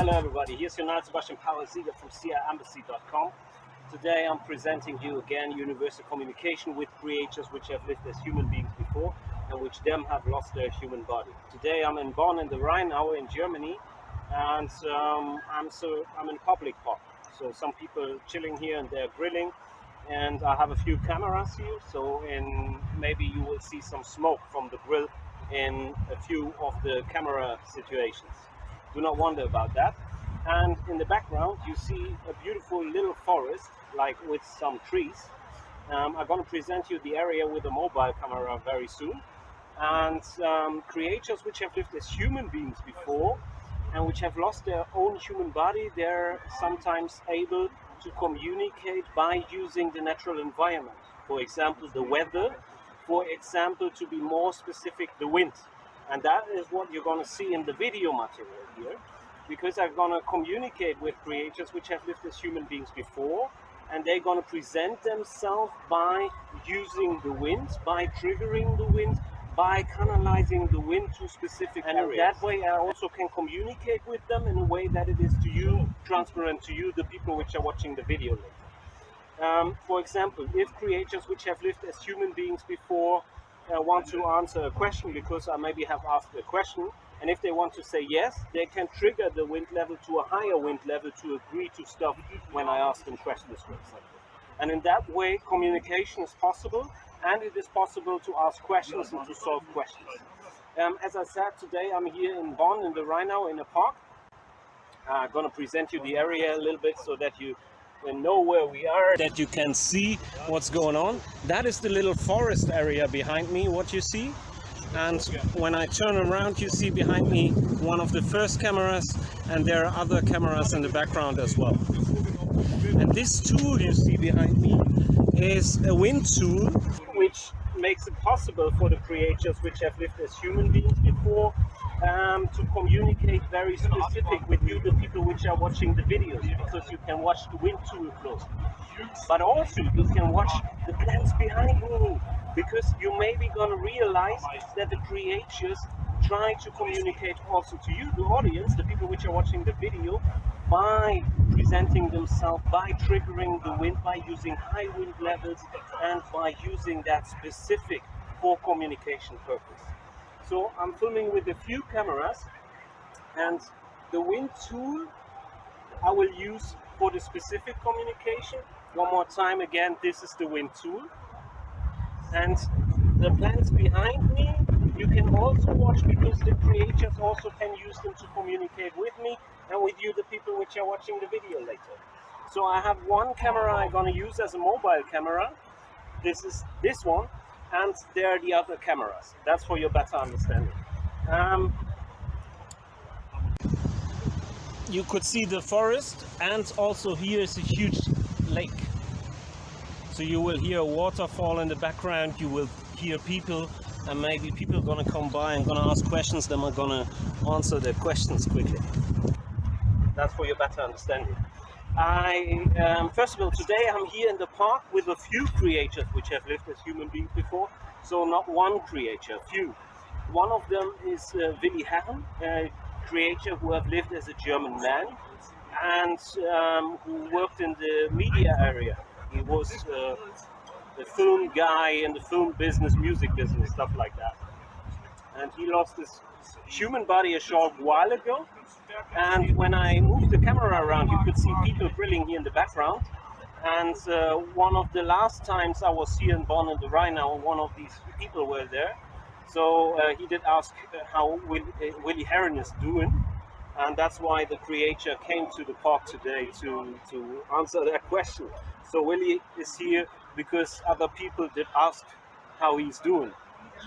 hello everybody, here's your Niall Power-Sieger from CIEmbassy.com. Today I'm presenting you again universal communication with creatures which have lived as human beings before and which them have lost their human body. Today I'm in Bonn in the Rheinau in Germany, and I'm in a public park. So some people chilling here and they're grilling, and I have a few cameras here, so maybe you will see some smoke from the grill in a few of the camera situations. Do not wonder about that. And in the background you see a beautiful little forest, like with some trees. I'm going to present you the area with a mobile camera very soon. And creatures which have lived as human beings before and which have lost their own human body, they're sometimes able to communicate by using the natural environment. For example, the weather. For example, to be more specific, the wind. And that is what you're going to see in the video material here, because I'm going to communicate with creatures which have lived as human beings before, and they're going to present themselves by using the wind, by triggering the wind, by canalizing the wind to specific areas. And in that way I also can communicate with them in a way that it is to you, transparent to you, the people which are watching the video later. For example, if creatures which have lived as human beings before want to answer a question, because I maybe have asked a question, and if they want to say yes, they can trigger the wind level to a higher wind level to agree to stuff when I ask them questions, for example. And in that way, communication is possible, and it is possible to ask questions and to solve questions. As I said, today I'm here in Bonn in the Rheinau in a park. I'm going to present you the area a little bit so that you know where we are, that you can see what's going on. That is the little forest area behind me, what you see. And when I turn around, you see behind me one of the first cameras, and there are other cameras in the background as well. And this tool you see behind me is a wind tool, which makes it possible for the creatures which have lived as human beings before to communicate very specific with you, the people which are watching the videos, because you can watch the wind tool closely. But also you can watch the plants behind me, because you may be going to realize that the creatures try to communicate also to you, the audience, the people which are watching the video, by presenting themselves, by triggering the wind, by using high wind levels, and by using that specific for communication purpose. So I'm filming with a few cameras, and the wind tool I will use for the specific communication. One more time again, this is the wind tool. And the plants behind me you can also watch, because the creatures also can use them to communicate with me and with you, the people which are watching the video later. So I have one camera I'm going to use as a mobile camera. This is this one, and there are the other cameras. That's for your better understanding. You could see the forest, and also here is a huge lake. So you will hear a waterfall in the background, you will hear people, and maybe people are going to come by and going to ask questions, then I'm going to answer their questions quickly. That's for your better understanding. First of all, today I'm here in the park with a few creatures which have lived as human beings before. So not one creature, few. One of them is Willi Herren, a creature who have lived as a German man, and who worked in the media area. He was the film guy in the film business, music business, stuff like that. And he lost his human body a short while ago. And when I moved the camera around, you could see people grilling here in the background. And one of the last times I was here in Bonn in the Rheinau, one of these people were there. So he did ask how Willi Herren is doing. And that's why the creature came to the park today to answer that question. So Willi is here because other people did ask how he's doing.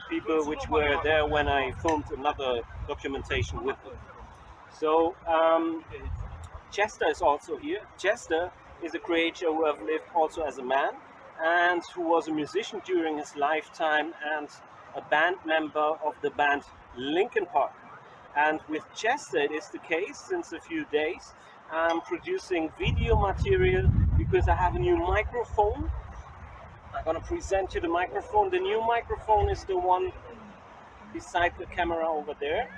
People which were there when I filmed another documentation with him. So Chester is also here. Chester is a creature who have lived also as a man, and who was a musician during his lifetime, and a band member of the band Linkin Park. And with Chester it is the case since a few days. I'm producing video material because I have a new microphone. I'm going to present you the microphone. The new microphone is the one beside the camera over there.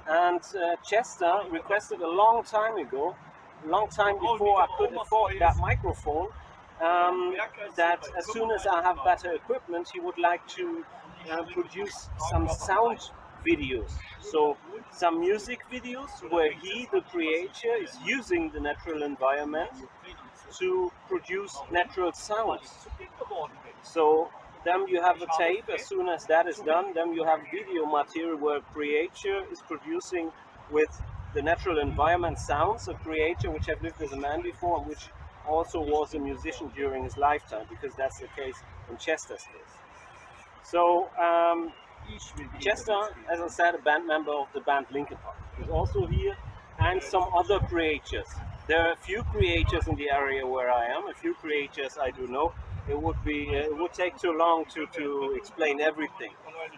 And Chester requested a long time ago, long time before I could afford that microphone, that as soon as I have better equipment, he would like to produce some sound videos. So some music videos where he, the creator, is using the natural environment to produce natural sounds. So then you have a tape. As soon as that is done, then you have video material where creator is producing with the natural environment sounds. A creator which have lived as a man before, and which also was a musician during his lifetime, because that's the case in Chester's case. So Chester, as I said, a band member of the band Linkin Park, is also here, and some other creators. There are a few creators in the area where I am, a few creators I do know. It would take too long to explain everything.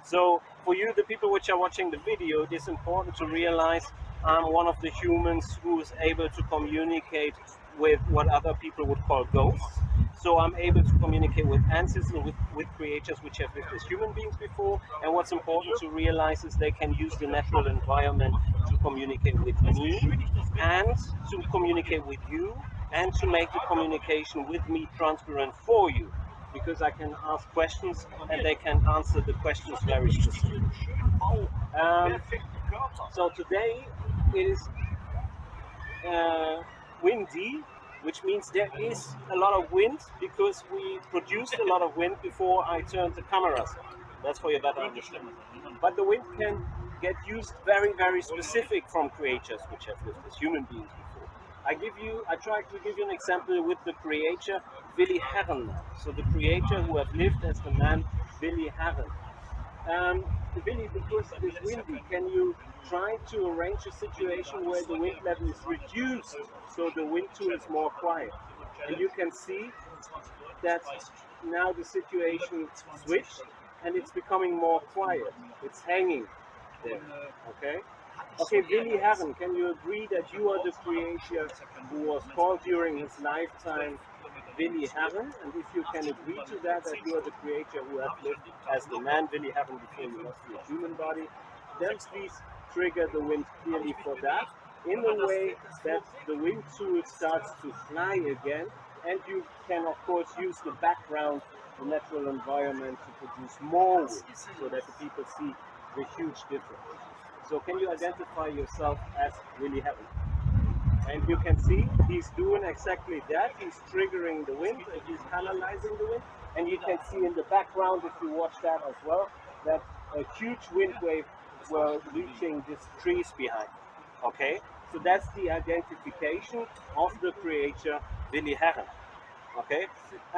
So for you, the people which are watching the video, it is important to realize I'm one of the humans who is able to communicate with what other people would call ghosts. So I'm able to communicate with ancestors, with creatures which have lived as human beings before. And what's important to realize is they can use the natural environment to communicate with me, and to communicate with you, and to make the communication with me transparent for you, because I can ask questions and they can answer the questions very specifically. So today it is windy, which means there is a lot of wind, because we produced a lot of wind before I turned the cameras on. That's for your better understanding. But the wind can get used very, very specific from creatures which have lived as human beings before. I try to give you an example with the creator Willy Herren. So the creator who have lived as the man Willy Herren. Willy, because it is windy, can you try to arrange a situation where the wind level is reduced, so the wind tune is more quiet? And you can see that now the situation switched and it's becoming more quiet. It's hanging there. Okay? Okay, Willy Herren, can you agree that you are the creator who was called during his lifetime Willy Herren? And if you can agree to that you are the creator who has lived as the man Willy Herren before you lost your human body, then please trigger the wind clearly for that, in a way that the wind tool starts to fly again, and you can of course use the background, the natural environment, to produce more wind, so that the people see the huge difference. So can you identify yourself as Willy Herren? And you can see he's doing exactly that. He's triggering the wind, and he's analyzing the wind. And you can see in the background, if you watch that as well, that a huge wind wave were reaching these trees behind. Okay, so that's the identification of the creator Willy Herren. Okay,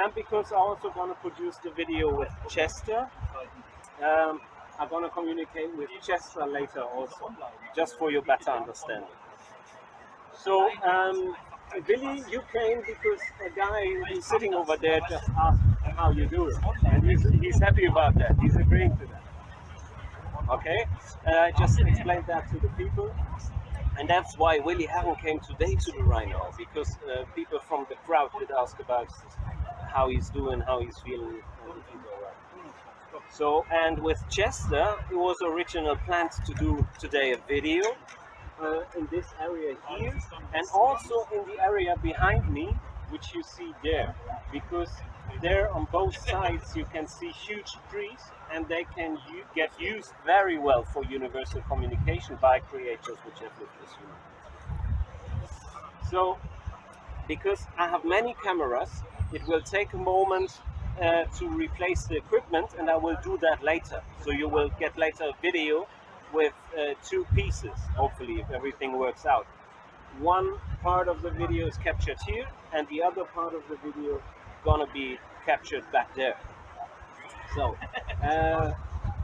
and because I'm also going to produce the video with Chester, I'm going to communicate with Chester later also, just for your better understanding. So, Willy, you came because a guy who's sitting over there just asked how you do it, and he's happy about that. He's agreeing to that. Okay, I just explained that to the people, and that's why Willy Herren came today to the Rhino, because people from the crowd did ask about how he's doing, how he's feeling, and if he's all right. So, and with Chester, it was original planned to do today a video in this area here, and also in the area behind me, which you see there, because there on both sides you can see huge trees, and they can get used very well for universal communication by creators which have lived as humans. So, because I have many cameras, it will take a moment to replace the equipment, and I will do that later. So you will get later a video with two pieces, hopefully, if everything works out. One part of the video is captured here, and the other part of the video is gonna be captured back there. So,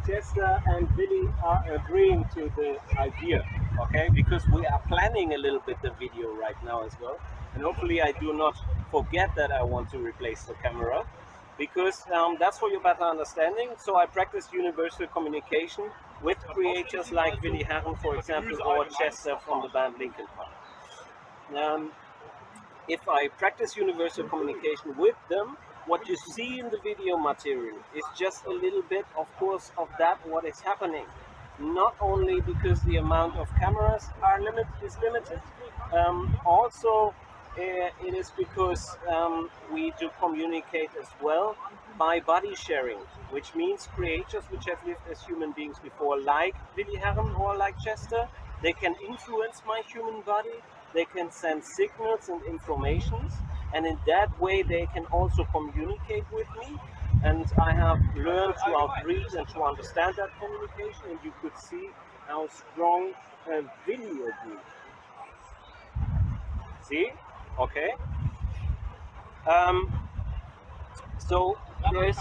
Chester and Willy are agreeing to the idea, okay? Because we are planning a little bit the video right now as well, and hopefully I do not forget that I want to replace the camera, because that's for your better understanding. So I practice universal communication with creators like Willy Herren, for example, or Chester from the band Linkin Park. If I practice universal communication with them, what you see in the video material is just a little bit, of course, of that what is happening. not only because the amount of cameras is limited, also it is because we do communicate as well by body sharing, which means creatures which have lived as human beings before, like Willy Herren or like Chester, they can influence my human body, they can send signals and informations, and in that way they can also communicate with me. And I have learned to outread and to understand that communication, and you could see how strong a video is. See? Okay. So there's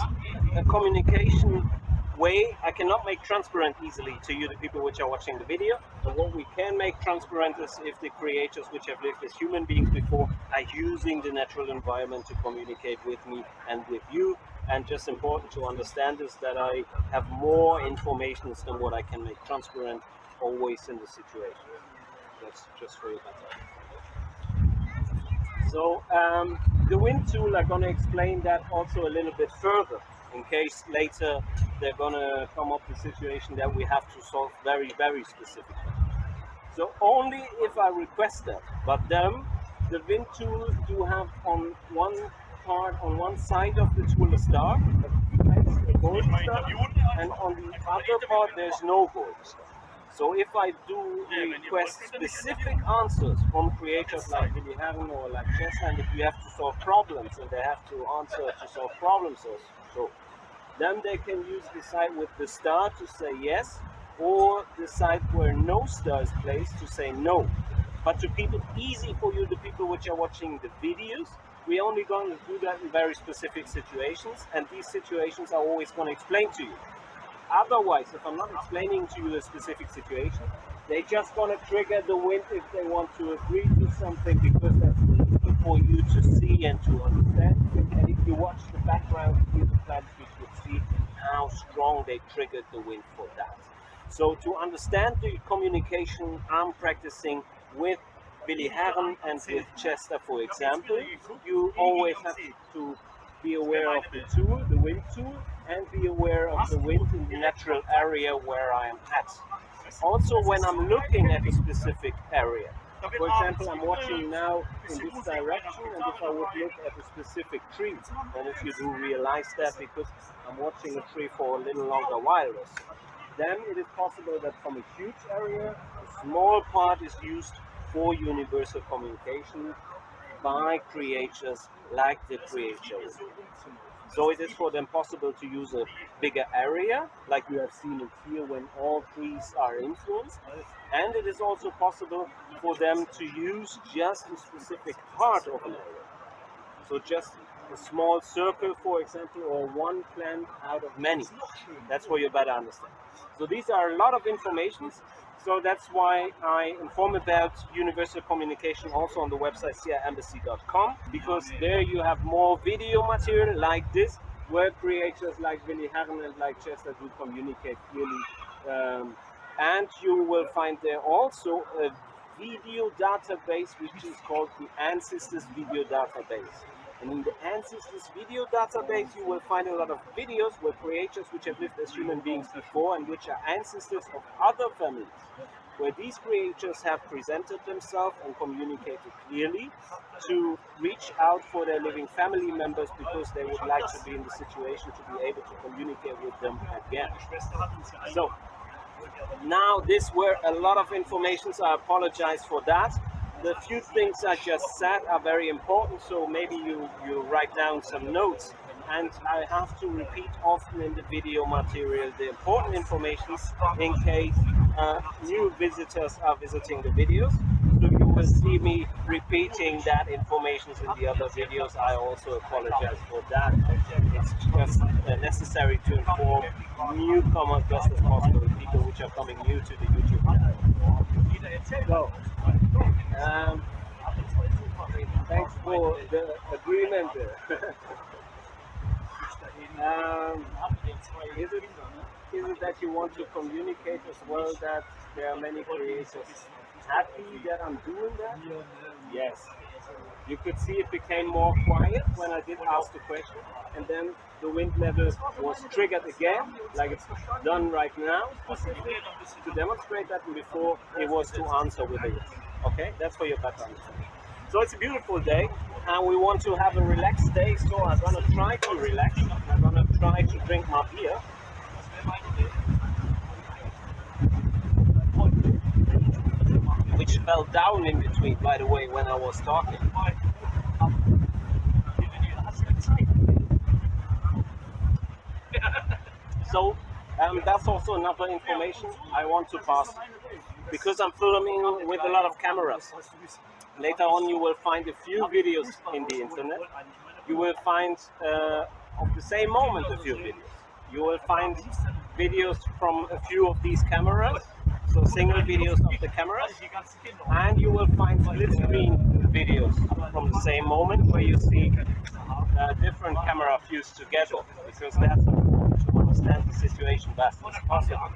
a communication way I cannot make transparent easily to you, the people which are watching the video. But what we can make transparent is if the creators which have lived as human beings before are using the natural environment to communicate with me and with you. And just important to understand is that I have more information than what I can make transparent always in the situation. That's just for you. So the wind tool, I'm going to explain that also a little bit further, in case later they're going to come up with a situation that we have to solve very, very specifically. So only if I request that, but then the wind tool do have on one part, on one side of the tool a star, a gold star, and on the other part there's no gold star. So if I do request specific answers from creators like Willy Herren or like Chester, and if you have to solve problems and they have to answer to solve problems so then they can use the side with the star to say yes, or the side where no star is placed to say no. But to keep it easy for you, the people which are watching the videos, we're only going to do that in very specific situations, and these situations are always going to explain to you. Otherwise, if I'm not explaining to you a specific situation, they just want to trigger the wind if they want to agree to something, because that's easy for you to see and to understand. And if you watch the background of the plants, you should see how strong they triggered the wind for that. So to understand the communication I'm practicing with Willy Herren and with Chester, for example, you always have to be aware of the tool, the wind tool, and be aware of the wind in the natural area where I am at. Also, when I'm looking at a specific area, for example, I'm watching now in this direction, and if I would look at a specific tree, and if you do realize that because I'm watching a tree for a little longer while or so, then it is possible that from a huge area, a small part is used for universal communication by creators like the creators. So it is for them possible to use a bigger area, like you have seen it here when all trees are influenced, and it is also possible for them to use just a specific part of an area. So just a small circle, for example, or one plant out of many. That's what you better understand. So these are a lot of informations. So that's why I inform about universal communication also on the website siaembassy.com, because there you have more video material like this, where creators like Willy Herren and like Chester do communicate clearly. And you will find there also a video database which is called the Ancestors Video Database. And in the Ancestors Video Database you will find a lot of videos where creators which have lived as human beings before and which are ancestors of other families, where these creators have presented themselves and communicated clearly to reach out for their living family members because they would like to be in the situation to be able to communicate with them again. So now this were a lot of information, so I apologize for that. The few things I just said are very important, so maybe you write down some notes, and I have to repeat often in the video material the important information in case new visitors are visiting the videos. So you will see me repeating that information in the other videos. I also apologize for that. It's just necessary to inform newcomers just as possible, people which are coming new to the YouTube channel. So, thanks for the agreement. Is it that you want to communicate as well that there are many creators happy that I'm doing that? Yes. You could see it became more quiet when I did ask the question, and then the wind level was triggered again, like it's done right now, specifically to demonstrate that, and before it was to answer with a yes. Okay, that's for your better understanding. So it's a beautiful day, and we want to have a relaxed day, so I'm gonna try to relax. I'm gonna try to drink my beer. Which fell down in between, by the way, when I was talking. So that's also another information I want to pass, because I'm filming with a lot of cameras. Later on you will find a few videos in the internet. You will find of the same moment a few videos. You will find videos from a few of these cameras, so single videos of the cameras, and you will find split screen videos from the same moment where you see different camera fused together, because that's important to understand the situation best as possible.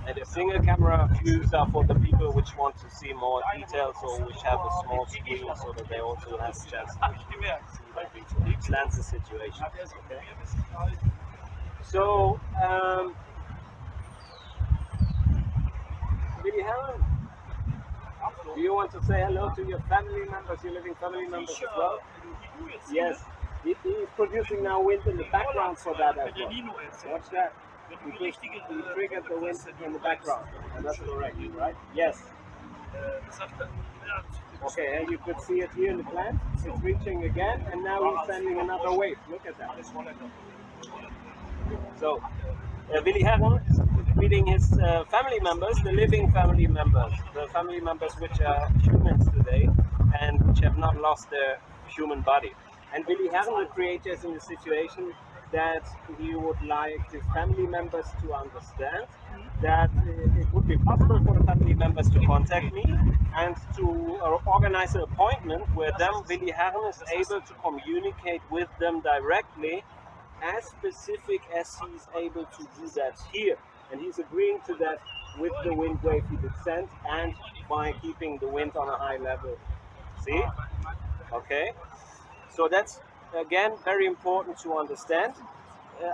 And a single camera views are for the people which want to see more details or which have a small screen, so that they also have a chance to understand the situation. Okay? So, Billy Helen, do you want to say hello to your family members, your living family members as well? Yes, he's producing now wind in the background for that as well. Watch that. He triggered the wind in the background, and that's correct, right? Yes. Okay, and you could see it here in the plant. It's reaching again, and now he's sending another wave. Look at that. So, Willy Herren is feeding his family members, the living family members, the family members which are humans today and which have not lost their human body. And Willy Herren, the creator, is in the situation that he would like his family members to understand that it would be possible for the family members to contact me and to organize an appointment where then Willy Herren is able to communicate with them directly, as specific as he's able to do that here. And he's agreeing to that with the wind wave he did send and by keeping the wind on a high level. See? Okay? So that's, again, very important to understand.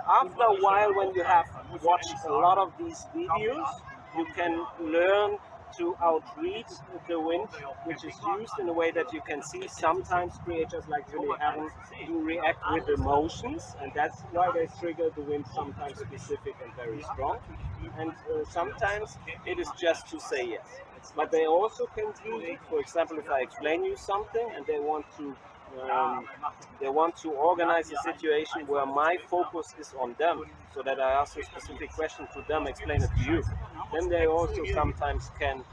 After a while, when you have watched a lot of these videos, you can learn to outread the wind, which is used in a way that you can see sometimes creators like Willy Herren do react with emotions, and that's why they trigger the wind, sometimes specific and very strong, and sometimes it is just to say yes. But they also can use it, for example, if I explain you something and they want to organize a situation where my focus is on them, so that I ask a specific question to them, explain it to you. Then they also sometimes can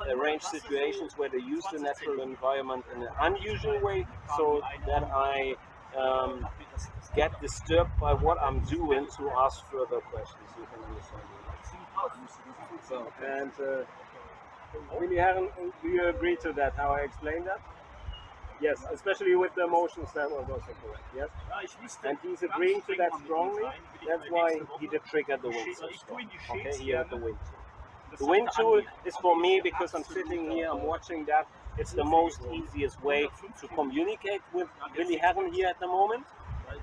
arrange situations where they use the natural environment in an unusual way, so that I get disturbed by what I'm doing to ask further questions. You can understand me. So, and Willy Herren, do you agree to that, how I explained that? Yes, especially with the emotions, that was also correct, yes? And he's agreeing to that strongly, that's why he did trigger the wind so strong. Okay, here the wind tool. The wind tool is for me because I'm sitting here, I'm watching that. It's the most easiest way to communicate with Willy Herren here at the moment.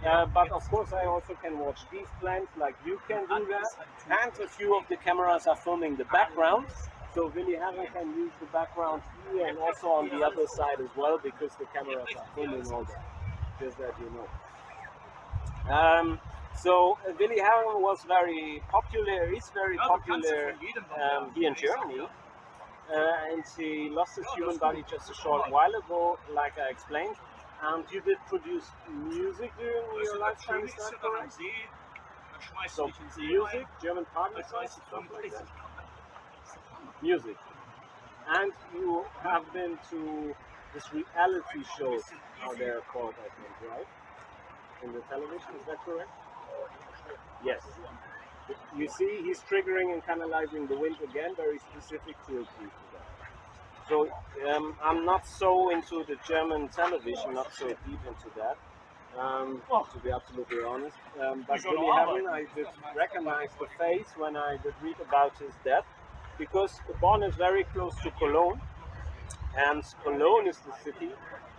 But of course I also can watch these plants like you can do that. And a few of the cameras are filming the background. So Willy Herren can use the background here and also on the other side as well, because the cameras are filming all that, just that you know. So Willy Herren was very popular, is very popular here in Germany, and he lost his human body just a short while ago, like I explained. And you did produce music during your lifetime, is that correct? So music, German party songs, stuff like that. Music. And you have been to this reality shows, how they're called, I think, right? In the television, is that correct? Yes. You see, he's triggering and canalizing the wind again, very specific to agree to that. So I'm not so into the German television, not so deep into that, to be absolutely honest. But Willy Herren, I did recognize the face when I did read about his death, because Bonn is very close to Cologne, And Cologne is the city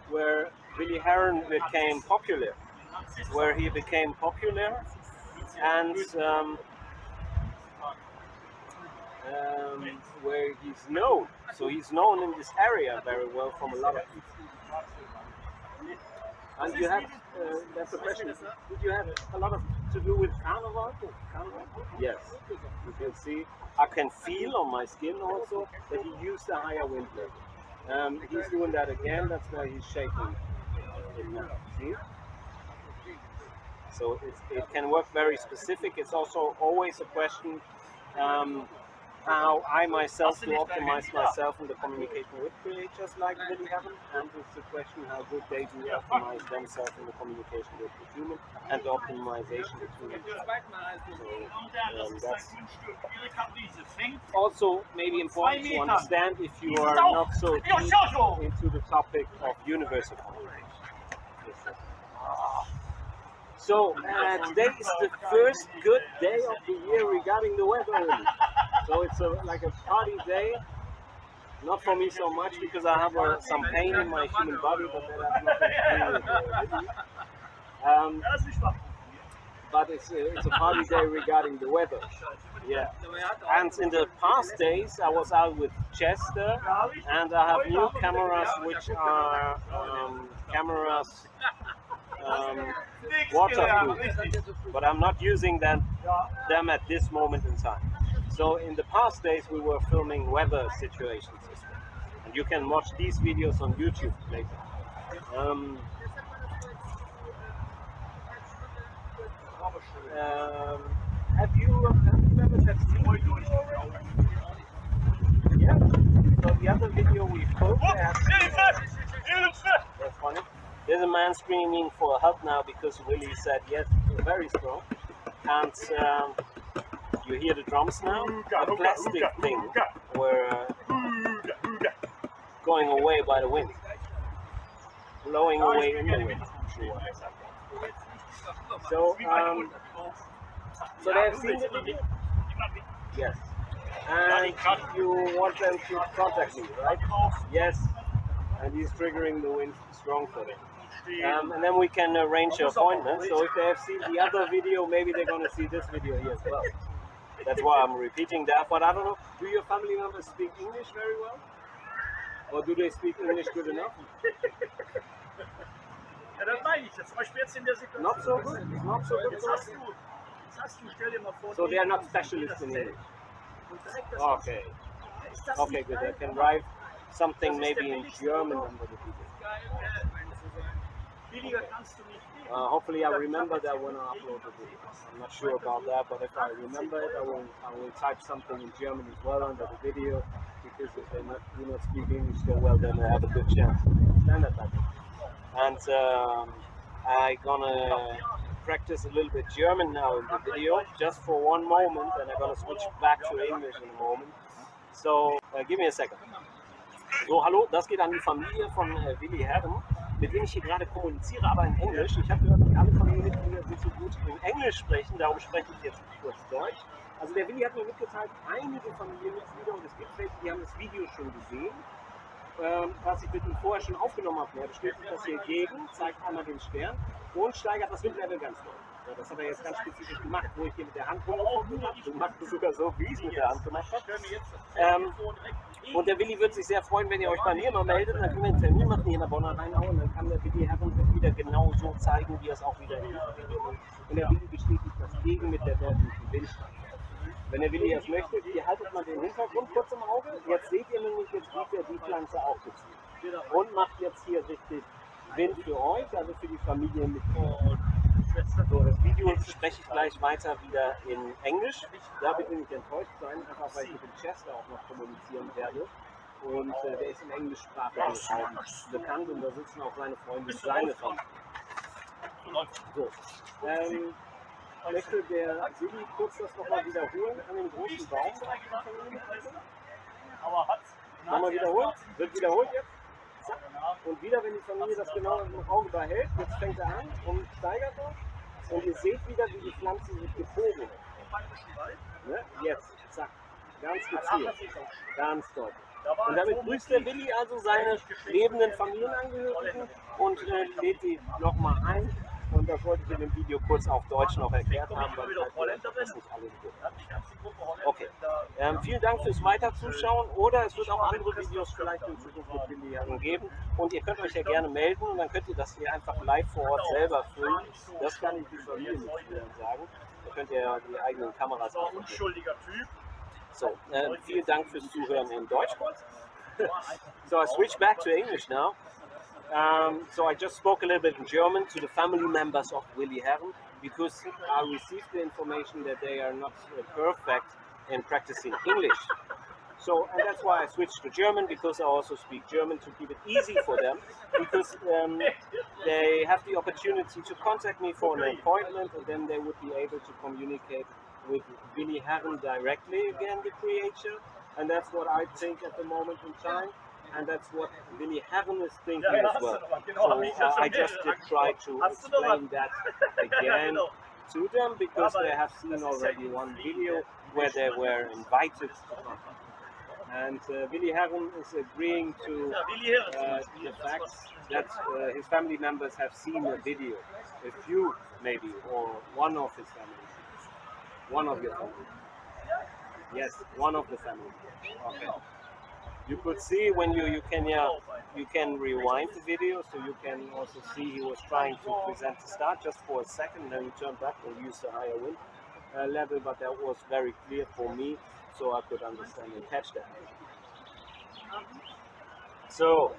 where Willy Herren became popular, and where he's known. So he's known in this area very well from a lot of people. And you have, that's a question, did you have a lot of to do with Carnival? Yes, you can see, I can feel on my skin also that he used a higher wind level. He's doing that again, that's why he's shaking it now, see? So it can work very specific. It's also always a question how I myself do optimize myself in the communication with creators like Willy Herren, and it's a question how good they do optimize themselves in the communication with the human and the optimization between each other. So that's also maybe important to understand if you are not so deep into the topic of universal communication. So today is the first good day of the year regarding the weather. So it's like a party day, not for me so much because I have some pain in my human body, but that has nothing to do with it. But it's a party day regarding the weather. Yeah. And in the past days, I was out with Chester, and I have new cameras which are waterproof, but I'm not using them at this moment in time. So in the past days we were filming weather situations as well, and you can watch these videos on YouTube later. Have you ever seen the video already? Yeah. So the other video we filmed, that's funny. There's a man screaming for help now because Willy said yes, very strong. And you hear the drums now? A plastic thing were going away by the wind. Blowing away in the wind. So they have seen the video? Yes. And you want them to contact me, right? Yes. And he's triggering the wind strong for them. And then we can arrange an appointment. So if they have seen the other video, maybe they're going to see this video here as well. That's why I'm repeating that. But I don't know, do your family members speak English very well? Or do they speak English good enough? Not so good? Not so good? So they are not specialists in English? Okay. Okay, good. I can write something maybe in German under the video. Hopefully I remember that when I upload the video. I'm not sure about that, but if I remember it, I will type something in German as well under the video, because if they do not speak English so well, then I have a good chance to understand it better. And I'm gonna practice a little bit German now in the video, just for one moment, and I'm gonna switch back to English in a moment. So give me a second. So, hallo, das geht an die Familie von Willy Herren, mit dem ich hier gerade kommuniziere, aber in Englisch. Ich habe gehört, dass alle Familienmitglieder nicht so gut in Englisch sprechen, darum spreche ich jetzt kurz Deutsch. Also der Willy hat mir mitgeteilt, einige Familienmitglieder, und es gibt welche, die haben das Video schon gesehen, was ich mit ihm vorher schon aufgenommen habe. Er bestätigt das hier gegen, zeigt einmal den Stern und steigert das Windlevel ganz doll. Ja, das hat er jetzt ganz spezifisch gemacht, wo ich hier mit der Hand rumgefunden habe. Du machst es sogar so, wie ich es mit der Hand gemacht habe. Und der Willy wird sich sehr freuen, wenn ihr euch bei mir mal meldet. Dann können wir einen Termin machen hier in der Bonner Rheinau, und dann kann der Willy Herren wieder genau so zeigen, wie er es auch wieder in diesem Video macht. Und der Willy bestätigt das gegen mit der deutlichen Windstärke. Wenn der Willy es möchte, hier haltet man den Hintergrund kurz im Auge. Jetzt seht ihr nämlich, jetzt biegt er die Pflanze auch gezielt. Und macht jetzt hier richtig Wind für euch, also für die Familie mit. So, das Video spreche ich gleich weiter wieder in Englisch. Da bitte nicht enttäuscht sein, einfach weil ich mit dem Chester auch noch kommunizieren werde. Und der ist im englischsprachigen Raum bekannt, und da sitzen auch seine Freunde und seine Familie. So, möchte der Willy kurz das nochmal wiederholen an dem großen Baum? Nochmal wiederholen? Wird wiederholt jetzt? Zack. Und wieder, wenn die Familie das genau im Auge behält, jetzt fängt er an und steigert noch. Und ihr seht wieder, wie die Pflanze sich gebogen hat. Ne? Jetzt, zack. Ganz gezielt. Ganz deutlich. Und damit grüßt der Willi also seine lebenden Familienangehörigen und lädt die nochmal ein. Und das wollte ich in dem Video kurz auf Deutsch noch erklärt haben, weil das nicht alle wissen. Okay, vielen Dank fürs Weiterzuschauen, oder es wird auch andere Videos vielleicht in Zukunft mit Willi Herren geben. Und ihr könnt euch ja gerne melden und dann könnt ihr das hier einfach live vor Ort selber filmen. Das kann ich die Familienmitgliedern sagen. Da könnt ihr ja die eigenen Kameras aufnehmen. So, vielen Dank fürs Zuhören in Deutsch. So I switch back to English now. So I just spoke a little bit in German to the family members of Willi Herren because I received the information that they are not perfect in practicing English. So, and that's why I switched to German, because I also speak German to keep it easy for them, because they have the opportunity to contact me for an appointment, and then they would be able to communicate with Willi Herren directly again, the creator, and that's what I think at the moment in time. And that's what Willi Herren is thinking as well. So I just did try to explain that again to them, because they have seen already one video where they were invited to come. And Willi Herren is agreeing to the fact that his family members have seen a video, a few maybe, or one of his family members. One of your family. Yes, one of the family. Okay. You could see when you can rewind the video, so you can also see he was trying to present the start just for a second, then he turned back and used a higher wind level, but that was very clear for me, so I could understand and catch that. So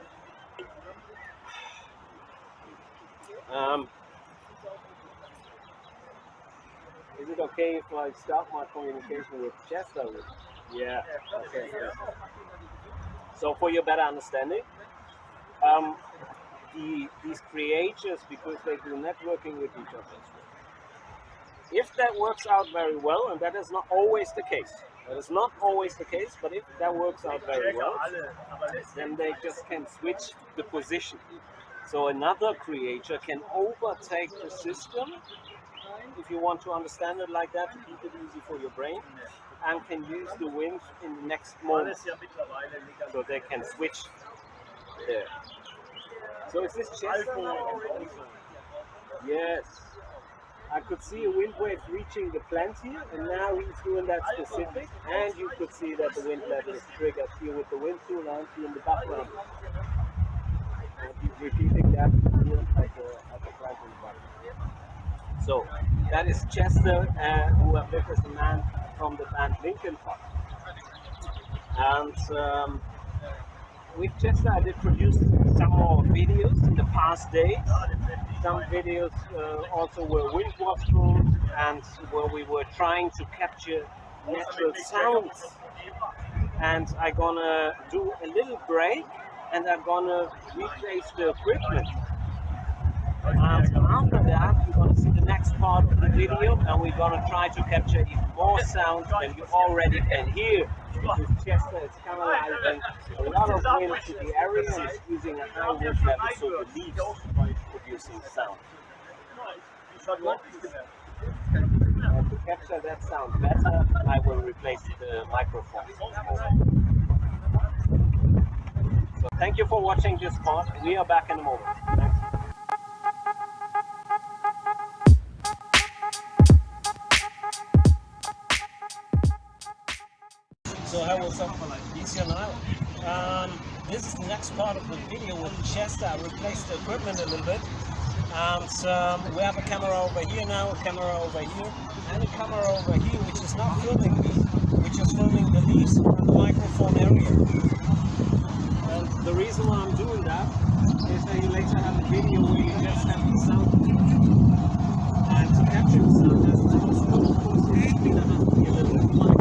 is it okay if I start my communication with Chester? Yeah, okay. So for your better understanding, these creators, because they do networking with each other, if that works out very well, and that is not always the case, but if that works out very well, then they just can switch the position. So another creator can overtake the system, if you want to understand it like that, to keep it easy for your brain, and can use the wind in the next moment. So they can switch there. So is this Chester? Yes. I could see a wind wave reaching the plant here, and now he's doing that specific, and you could see that the wind level is triggered here with the wind tool and in the background. And he's repeating that here at the plant in the background. So that is Chester, who I've lived as a man from the band Linkin Park. And with Chester I did produce some more videos in the past days. Some videos also were wind waterfalls, and where we were trying to capture natural sounds. And I'm gonna do a little break, and I'm gonna replace the equipment. And after that, you're going to see the next part of the video, and we're going to try to capture even more sound than you already can hear. Because Chester is canalizing a lot of wind to the area and is using a high wind level, so the leaves are producing sound. And to capture that sound better, I will replace the microphone. So thank you for watching this part. We are back in a moment. Thanks. So how was up? Easier now. This is the next part of the video with Chester. I replaced the equipment a little bit. And we have a camera over here now, a camera over here, and a camera over here, which is not filming me, which is filming the leaves and the microphone area. And the reason why I'm doing that is that you later have a video where you just have the sound. And to capture the sound, that's of course, it's going to have to be a little bit mic.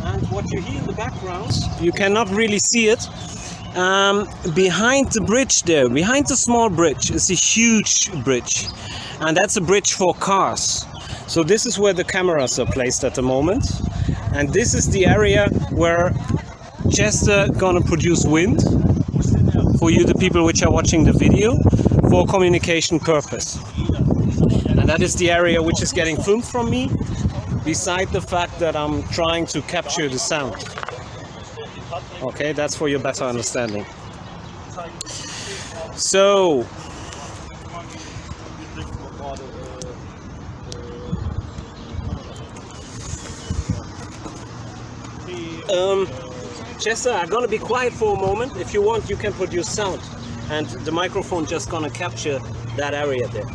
And what you hear in the background, you cannot really see it. Behind the bridge there, behind the small bridge, is a huge bridge. And that's a bridge for cars. So this is where the cameras are placed at the moment. And this is the area where Chester gonna produce wind for you, the people which are watching the video, for communication purpose. And that is the area which is getting filmed from me. beside the fact that I'm trying to capture the sound. Okay, that's for your better understanding. So, Chester, I'm gonna be quiet for a moment. If you want, you can produce sound, and the microphone just gonna capture that area there.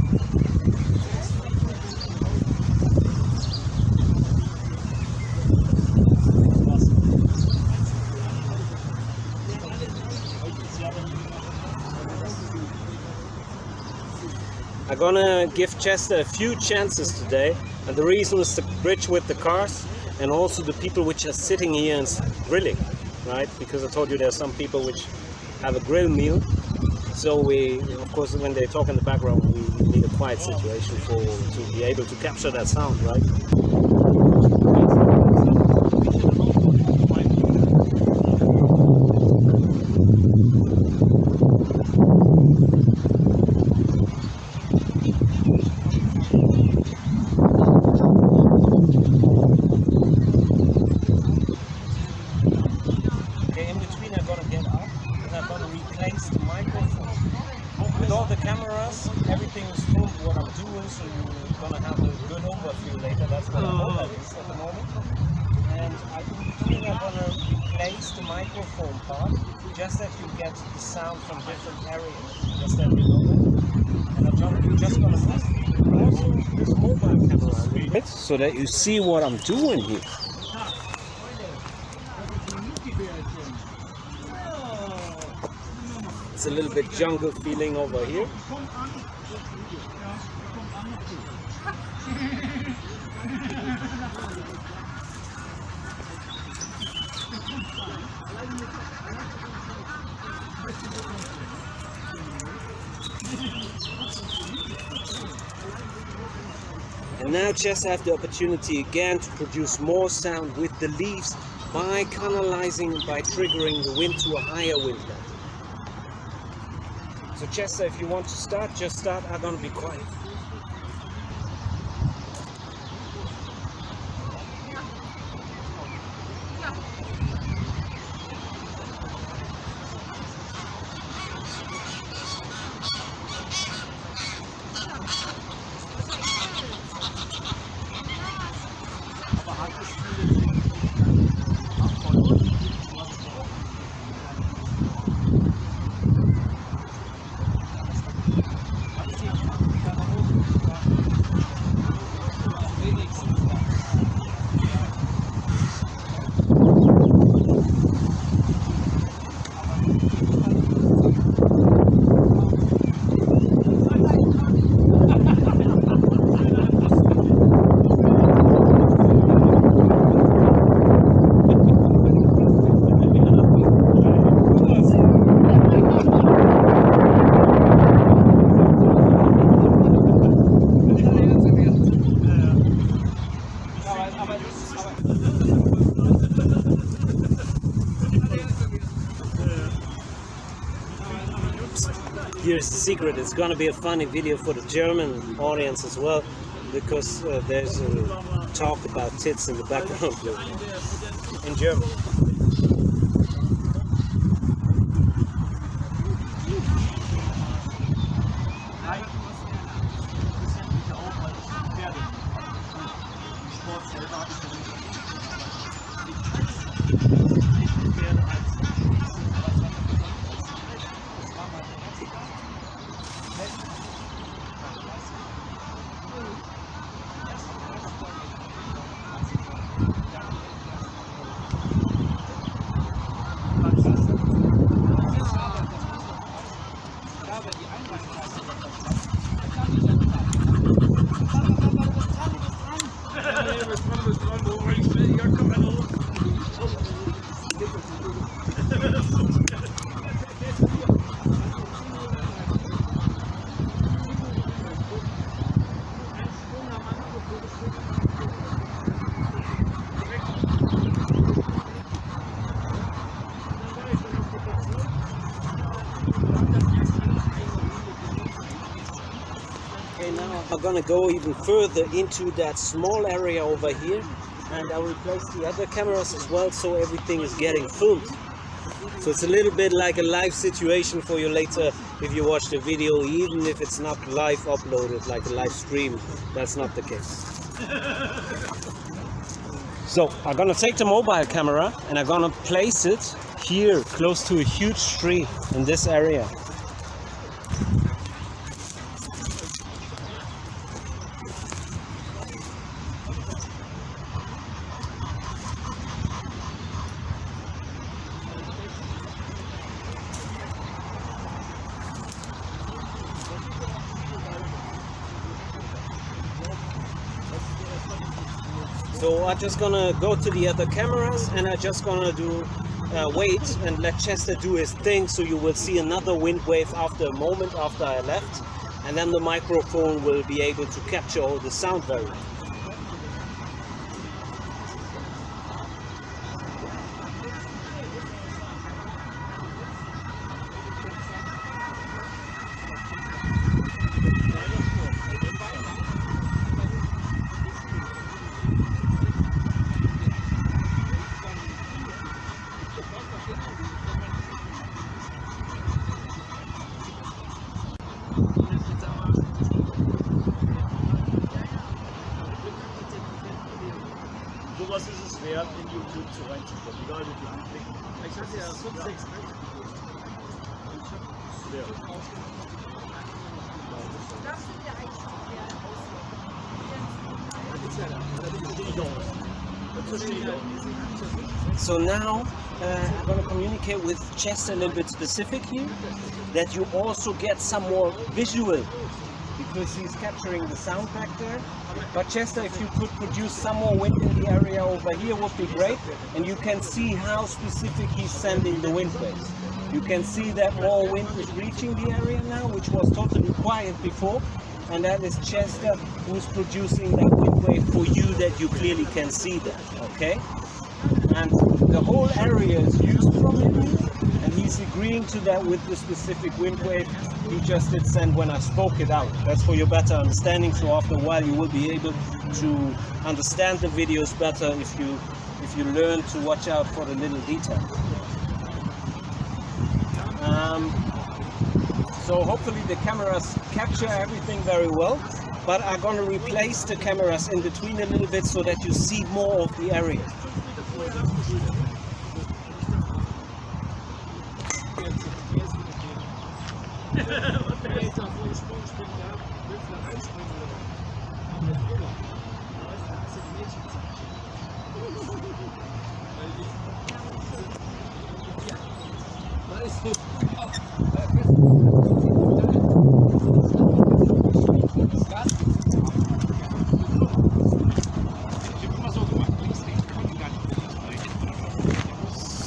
I'm gonna give Chester a few chances today, and the reason is to bridge with the cars and also the people which are sitting here and grilling, right? Because I told you there are some people which have a grill meal, so we, of course, when they talk in the background, we need a quiet situation to be able to capture that sound, right? Just that you get the sound from different areas, just that you know that. And I'm just gonna also this mobile camera, so that you see what I'm doing here. It's a little bit jungle feeling over here. And now just have the opportunity again to produce more sound with the leaves by canalizing, by triggering the wind to a higher wind level. So Chester, if you want to start, just start. I'm gonna be quiet. Here's the secret. It's gonna be a funny video for the German audience as well, because there's a talk about tits in the background in German. I'm gonna go even further into that small area over here, and I'll replace the other cameras as well, so everything is getting filmed. So it's a little bit like a live situation for you later if you watch the video, even if it's not live uploaded like a live stream. That's not the case. So I'm gonna take the mobile camera and I'm gonna place it here close to a huge tree in this area. So I'm just gonna go to the other cameras and I'm just gonna do wait and let Chester do his thing, so you will see another wind wave after a moment after I left, and then the microphone will be able to capture all the sound very well. Sowas ist es wert, in YouTube zu reinzukommen, egal wie viel anklicken. Ich hatte ja 5, 6 So now I'm going to communicate with Chester a little bit specific here, that you also get some more visual, because he's capturing the sound back there. But Chester, if you could produce some more wind in the area over here would be great, and you can see how specific he's sending the wind waves. You can see that more wind is reaching the area now, which was totally quiet before, and that is Chester who's producing that wind wave for you, that you clearly can see that, okay? And the whole area is used from him, and he's agreeing to that with the specific wind wave he just did send when I spoke it out. That's for your better understanding, so after a while you will be able to understand the videos better if you learn to watch out for the little details. So hopefully the cameras capture everything very well, but I'm going to replace the cameras in between a little bit so that you see more of the area.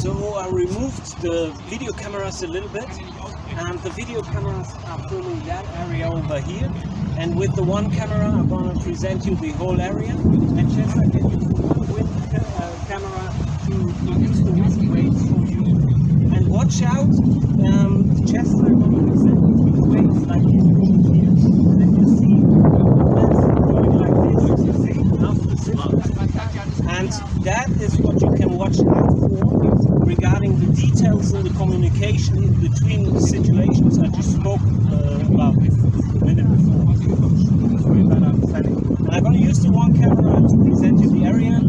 So I removed the video cameras a little bit, and the video cameras are filming that area over here, and with the one camera I'm going to present you the whole area, and Chester can use the one wind camera to produce the wind waves for you. And watch out, Chester is going to present the waves like he's doing here, and then you see that's going like this, you see how specific, and that is what you can watch out for regarding the details in the communication in between the situations I just spoke about a minute before. And I'm going to use the one camera to present you the area, and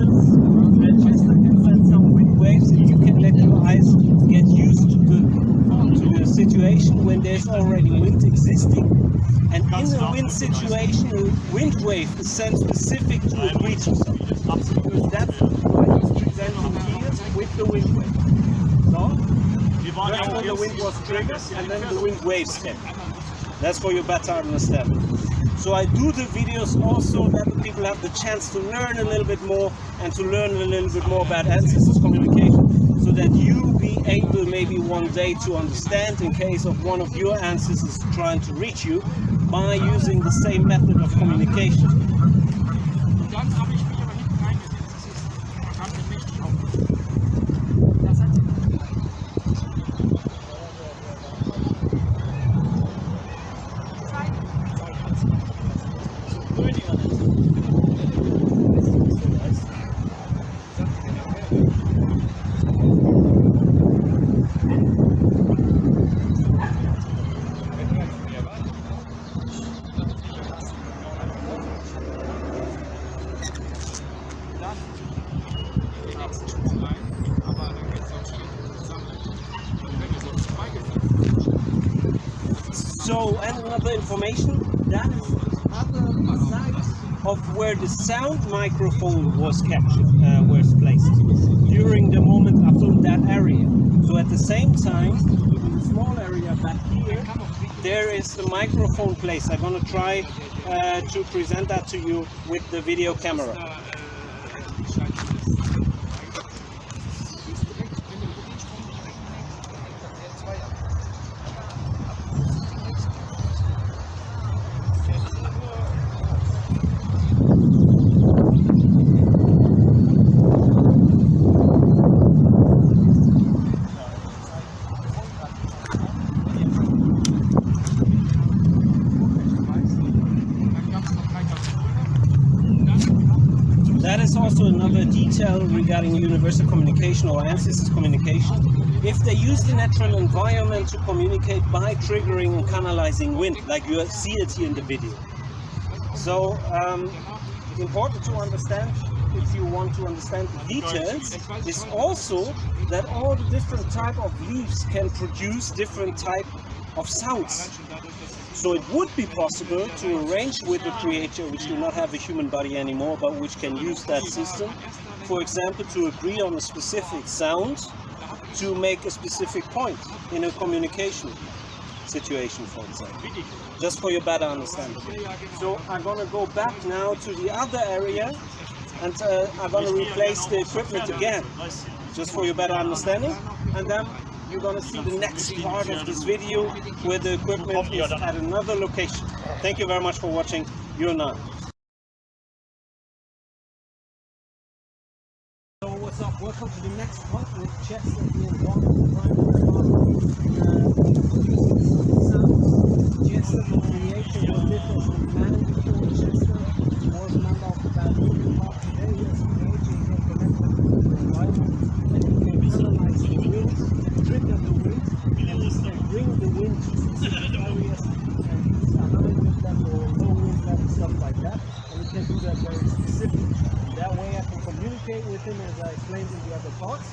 Chester can send some wind waves, and you can let your eyes get used to the situation when there's already wind existing. And in the wind situation, a wind wave is sent specific to a region. Because that's what he's presenting here with the wind wave. So, that's when the wind was triggered, and then the wind waves came. That's for your better understanding. So I do the videos also that the people have the chance to learn a little bit more, and to learn a little bit more about ancestors communication, so that you be able maybe one day to understand in case of one of your ancestors trying to reach you by using the same method of communication. So, and another information, that is the other side of where the sound microphone was captured, was placed during the moment up to that area. So at the same time, in the small area back here, there is the microphone place. I'm going to try to present that to you with the video camera. That is also another detail regarding universal communication or ancestors communication. If they use the natural environment to communicate by triggering and canalizing wind, like you see it here in the video. So, important to understand, if you want to understand the details, is also that all the different type of leaves can produce different type of sounds. So it would be possible to arrange with a creature which do not have a human body anymore, but which can use that system, for example, to agree on a specific sound to make a specific point in a communication situation, for example, just for your better understanding. So I'm going to go back now to the other area, and I'm going to replace the equipment again, just for your better understanding, and then you're going to see the next part of this video where the equipment is at another location. Thank you very much for watching. You're Niall. So what's up? Welcome to the next part with Chester being one of the primary sounds. Chester, the creator, was lived as a man before Chester was a member of the Bennington part. Today he is a creator, he can connect with the environment, and he can analyze the wind, trigger the wind, and he can bring the wind to specific areas and use a high wind level or low wind level, stuff like that, and he can do that very specific. That way I can communicate with him as I explained in the other parts.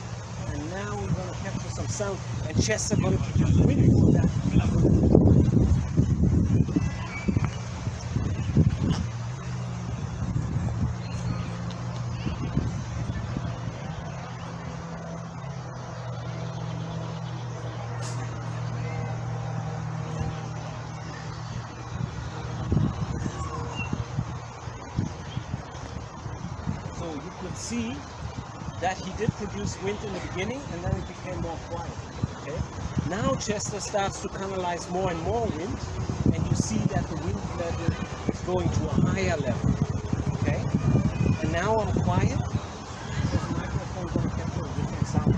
And now we're going to capture some sound, and Chester going to produce wind for that. So you could see that he did produce wind in the beginning, and then it became more quiet. Okay. Now Chester starts to canalize more and more wind, and you see that the wind level is going to a higher level. Okay. And now I'm quiet, because the microphone is going to capture a different sound.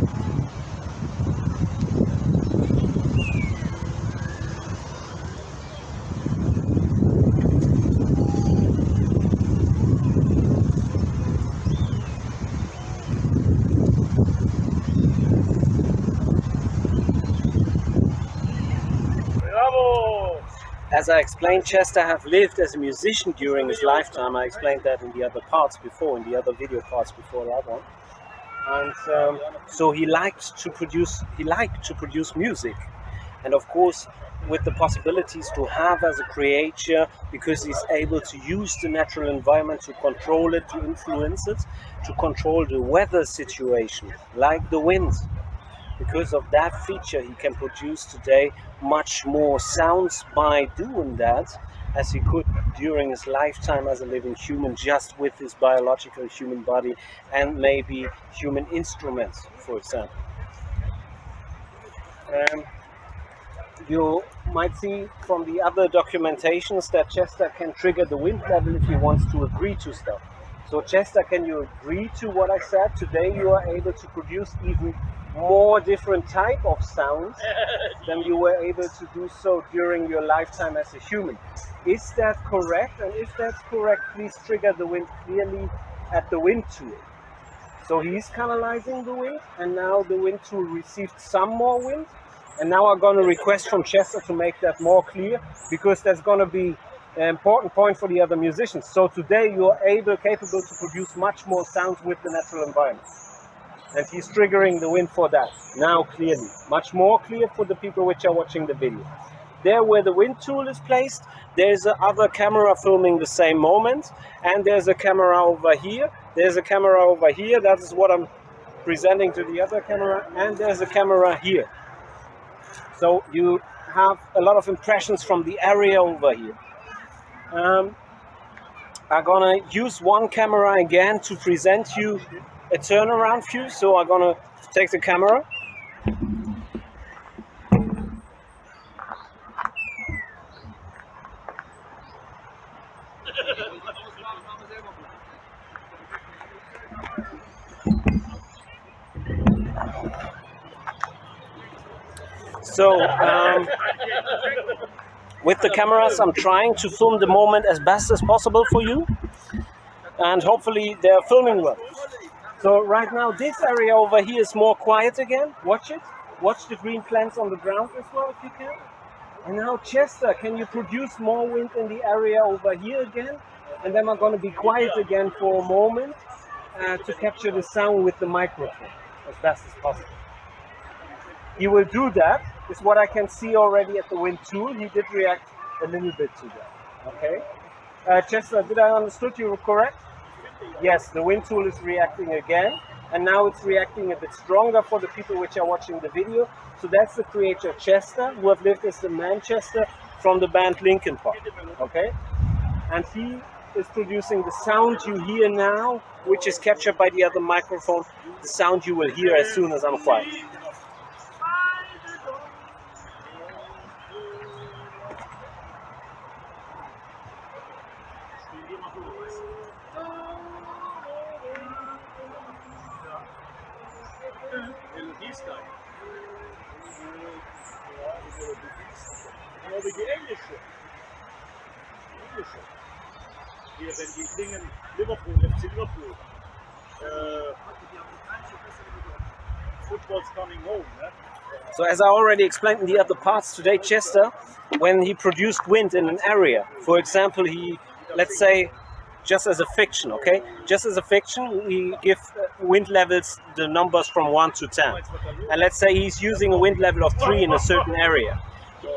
As I explained, Chester have lived as a musician during his lifetime. I explained that in the other parts before, in the other video parts before that one. And so he liked to produce music. And of course, with the possibilities to have as a creator, because he's able to use the natural environment to control it, to influence it, to control the weather situation, like the wind. Because of that feature, he can produce today much more sounds by doing that, as he could during his lifetime as a living human, just with his biological human body and maybe human instruments, for example. You might see from the other documentations that Chester can trigger the wind level if he wants to agree to stuff. So Chester, can you agree to what I said? Today you are able to produce even more different type of sounds than you were able to do so during your lifetime as a human. Is that correct? And if that's correct, please trigger the wind clearly at the wind tool. So he's canalizing the wind, and now the wind tool received some more wind. And now I'm going to request from Chester to make that more clear, because that's going to be an important point for the other musicians. So today you are capable to produce much more sounds with the natural environment. And he's triggering the wind for that, now clearly. Much more clear for the people which are watching the video. there where the wind tool is placed, there's another camera filming the same moment, and there's a camera over here, there's a camera over here, that is what I'm presenting to the other camera, and there's a camera here. So you have a lot of impressions from the area over here. I'm gonna use one camera again to present you a turnaround view. So I'm gonna take the camera. So with the cameras, I'm trying to film the moment as best as possible for you, and hopefully they're filming well. So right now this area over here is more quiet again. Watch it. Watch the green plants on the ground as well if you can. And now Chester, can you produce more wind in the area over here again? And then I'm going to be quiet again for a moment to capture the sound with the microphone as best as possible. He will do that. Is what I can see already at the wind tool. He did react a little bit to that. Okay. Chester, did I understood you correct? Yes, the wind tool is reacting again, and now it's reacting a bit stronger for the people which are watching the video. So that's the creator Chester, who have lived as the Manchester from the band Linkin Park. Okay, and he is producing the sound you hear now, which is captured by the other microphone. The sound you will hear as soon as I'm quiet. Die englische. Hier, wenn die singen Liverpool, FC Liverpool. Football's coming home. So as I already explained in the other parts today, Chester, when he produced wind in an area, for example, he, let's say, just as a fiction, okay? Just as a fiction, we give wind levels, the numbers from 1 to 10. And let's say he's using a wind level of 3 in a certain area.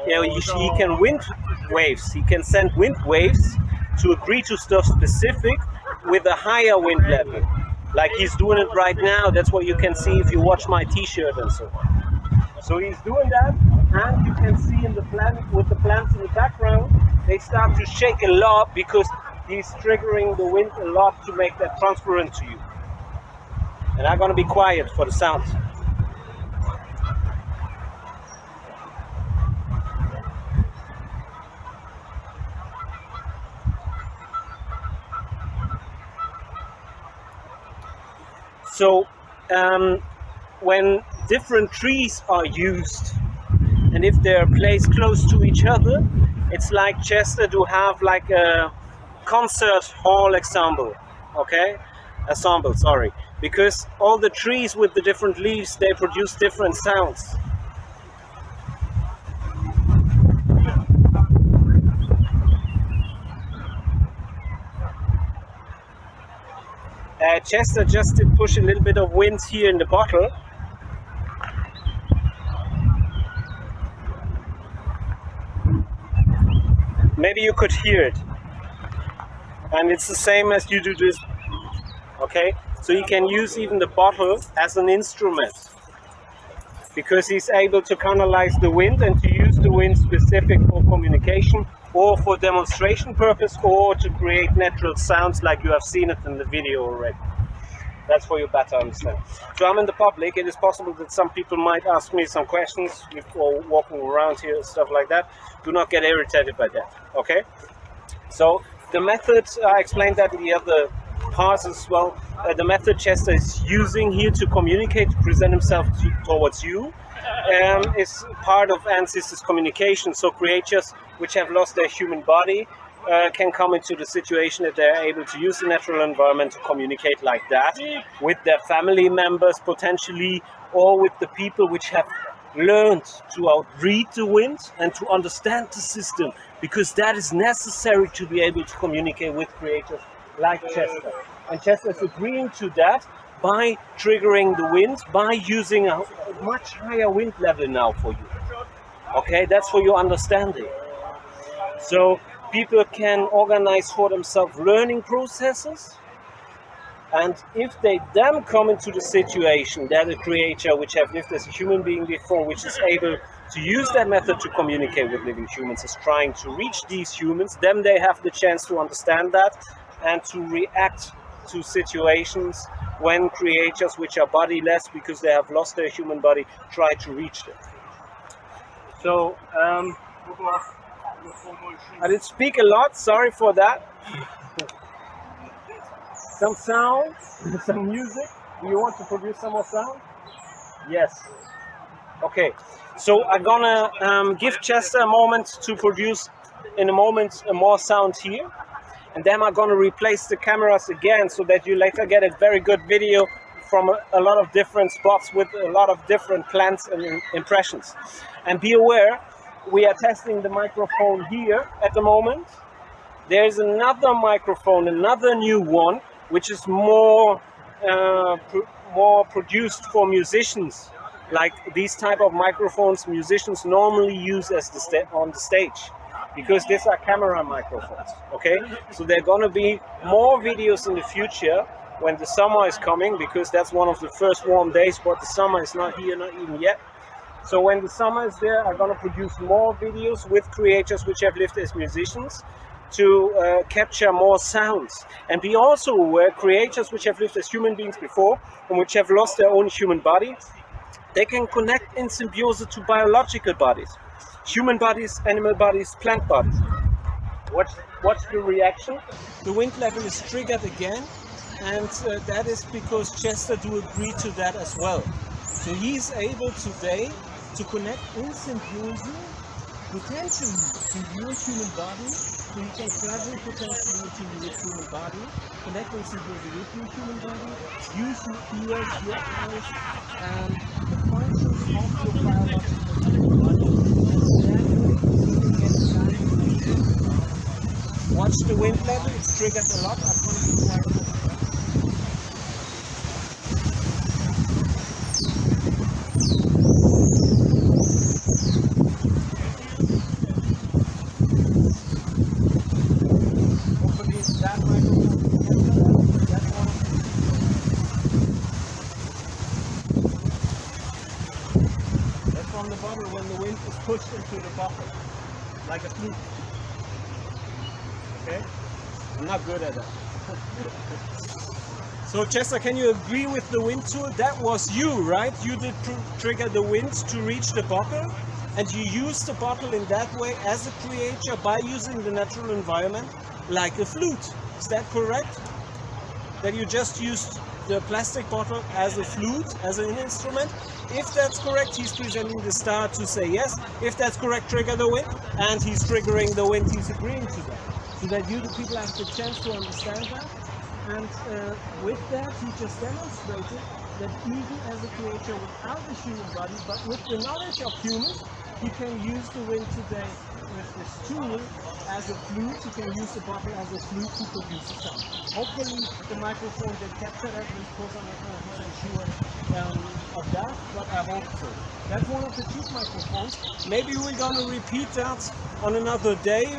You know, he can wind waves, he can send wind waves to agree to stuff specific with a higher wind level. Like he's doing it right now, that's what you can see if you watch my t-shirt and so on. So he's doing that, and you can see in the plant, with the plants in the background, they start to shake a lot because he's triggering the wind a lot to make that transparent to you. And I'm gonna be quiet for the sounds. So when different trees are used, and if they're placed close to each other, it's like Chester to have like a concert hall ensemble, okay? Ensemble, sorry. Because all the trees with the different leaves, they produce different sounds. Chester just did push a little bit of wind here in the bottle. Maybe you could hear it. And it's the same as you do this. Okay? So you can use even the bottle as an instrument. Because he's able to canalize the wind and to use the wind specific for communication or for demonstration purpose or to create natural sounds like you have seen it in the video already. That's for you better understand. So I'm in the public. It is possible that some people might ask me some questions before walking around here and stuff like that. Do not get irritated by that, okay? So the method, I explained that in the other parts as well. The method Chester is using here to communicate, to present himself towards you, is part of ancestors communication. So creatures which have lost their human body can come into the situation that they're able to use the natural environment to communicate like that with their family members potentially, or with the people which have learned to outread the wind and to understand the system, because that is necessary to be able to communicate with creators like Chester. And Chester is agreeing to that by triggering the wind, by using a much higher wind level now for you. Okay, that's for your understanding. So people can organize for themselves learning processes, and if they then come into the situation that a creature which have lived as a human being before, which is able to use that method to communicate with living humans, is trying to reach these humans, then they have the chance to understand that and to react to situations when creatures which are bodiless because they have lost their human body try to reach them. So I did speak a lot, sorry for that. Some sound, some music. Do you want to produce some more sound? Yes. Okay. So I'm gonna give Chester a moment to produce in a moment more sound here. And then I'm gonna replace the cameras again so that you later get a very good video from a lot of different spots with a lot of different plans and impressions. And be aware, we are testing the microphone here at the moment. There's another microphone, another new one, which is more produced for musicians. Like these type of microphones musicians normally use as on the stage, because these are camera microphones. Okay, so there are gonna be more videos in the future when the summer is coming, because that's one of the first warm days, but the summer is not here, not even yet. So when the summer is there, I'm gonna produce more videos with creators which have lived as musicians, to capture more sounds. And be also aware, creatures which have lived as human beings before and which have lost their own human body, they can connect in symbiosis to biological bodies, human bodies, animal bodies, plant bodies. Watch the reaction. The wind level is triggered again, and that is because Chester do agree to that as well. So he's able today to connect in symbiosis potentially to your human body, so you can travel potentially to your human body, connect in symbiosis with your human body, use your ears, your eyes, and the functions of your biological human body, and then you can get watch the wind level, it's triggered a lot. I'm going to be quiet. When the wind is pushed into the bottle, like a flute. Okay? I'm not good at that. So Chester, can you agree with the wind tool? That was you, right? You did trigger the wind to reach the bottle, and you used the bottle in that way as a creature by using the natural environment like a flute. Is that correct? That you just used the plastic bottle as a flute, as an instrument? If that's correct, he's presenting the star to say yes. If that's correct, trigger the wind, and he's triggering the wind, he's agreeing to that. So that you, the people, have the chance to understand that. And with that, he just demonstrated that even as a creature without a human body, but with the knowledge of humans, he can use the wind today with this tool as a flute. He can use the bottle as a flute to produce a sound. Hopefully the microphone can capture that, because I'm not 100% sure of that, but I hope so. That's one of the cheap microphones. Maybe we're gonna repeat that on another day,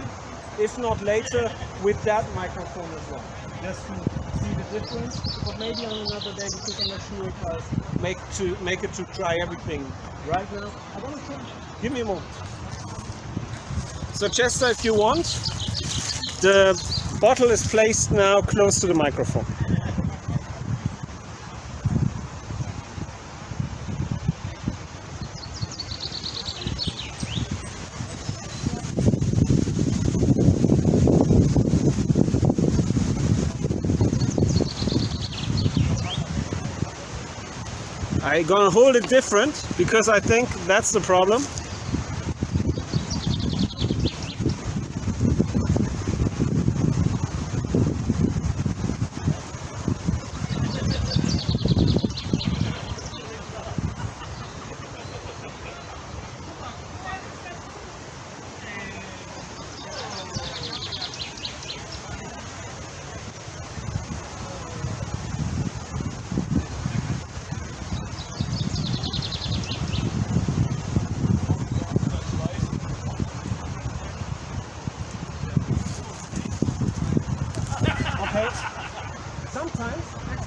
if not later, with that microphone as well, just to see the difference. But maybe on another day, because I'm not sure if I'll make it to try everything right now. I'm gonna try. Give me a moment. So Chester, if you want, the bottle is placed now close to the microphone. I'm gonna hold it different, because I think that's the problem.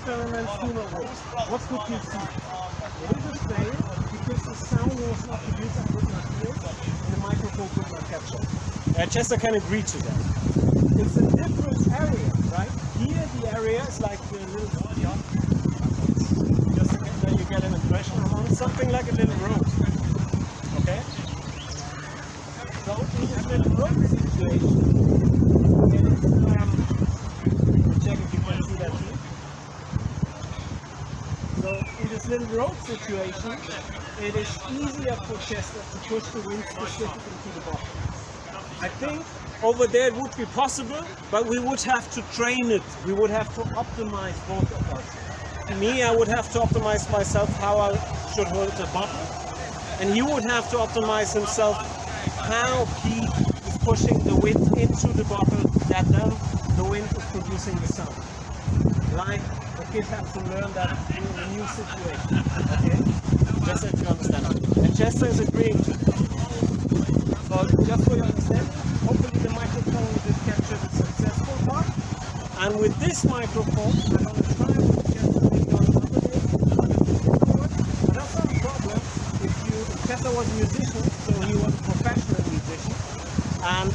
experiments do not work. What could you see? It is a fail because the sound was not produced, I could not hear it, and the microphone could not capture it. Chester can agree to that. It's a different area, right? Here the area is like the little, just then you get an impression on something like a little rose. Okay? So in this little rose situation, it is, check if you can see that here. So in this little road situation, it is easier for Chester to push the wind specifically to the bottom. I think over there it would be possible, but we would have to train it. We would have to optimize both of us. Me, I would have to optimize myself how I should hold the bottle, and he would have to optimize himself how he is pushing the wind into the bottle, that then the wind is producing the sound. Like the kids have to learn that in a new situation. Okay? Just so you understand. And Chester is agreeing to it. So just so you understand, hopefully the microphone will capture the successful part. And with this microphone, I'm going to try to Chester maybe on another day. But that's not a problem. Chester was a musician, so he was a professional musician. And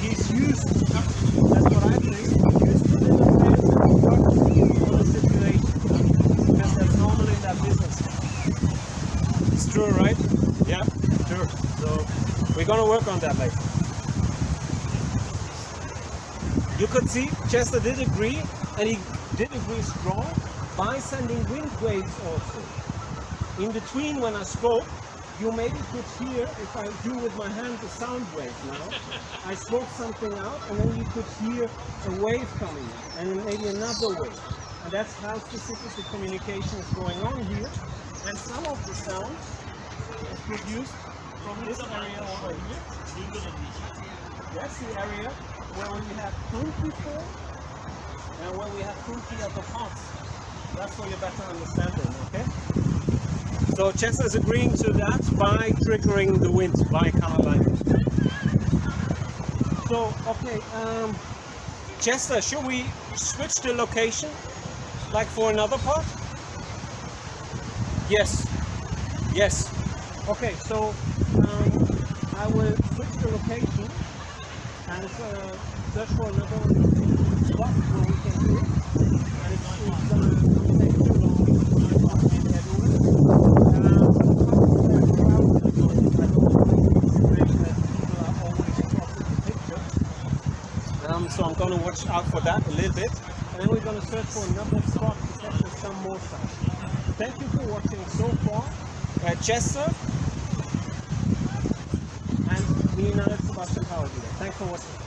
he's used, that's what I think, used to little players and work for the situation. Because that's normal in that business. It's true, right? Yeah, sure. So we're gonna work on that later. You could see Chester did agree, and he did agree strong by sending wind waves also. In between when I spoke, you maybe could hear, if I do with my hand the sound wave now, I spoke something out and then you could hear a wave coming and then maybe another wave. And that's how specific the communication is going on here. And some of the sound is produced from this area over here. That's the area where we have fruit before and where we have fruit at the pots. That's for your better understanding, okay? So Chester is agreeing to that by triggering the wind, by kind of like. So, okay, Chester, should we switch the location, like for another part? Yes, yes. Okay, so I will switch the location and search for another spot where we can do it. And it's going to take too long because so I'm going to watch out for that a little bit, and then we're going to search for another spot to capture some more sound. Thank you for watching so far. Chester and me, Niall, Sebastian Power. Thanks for watching.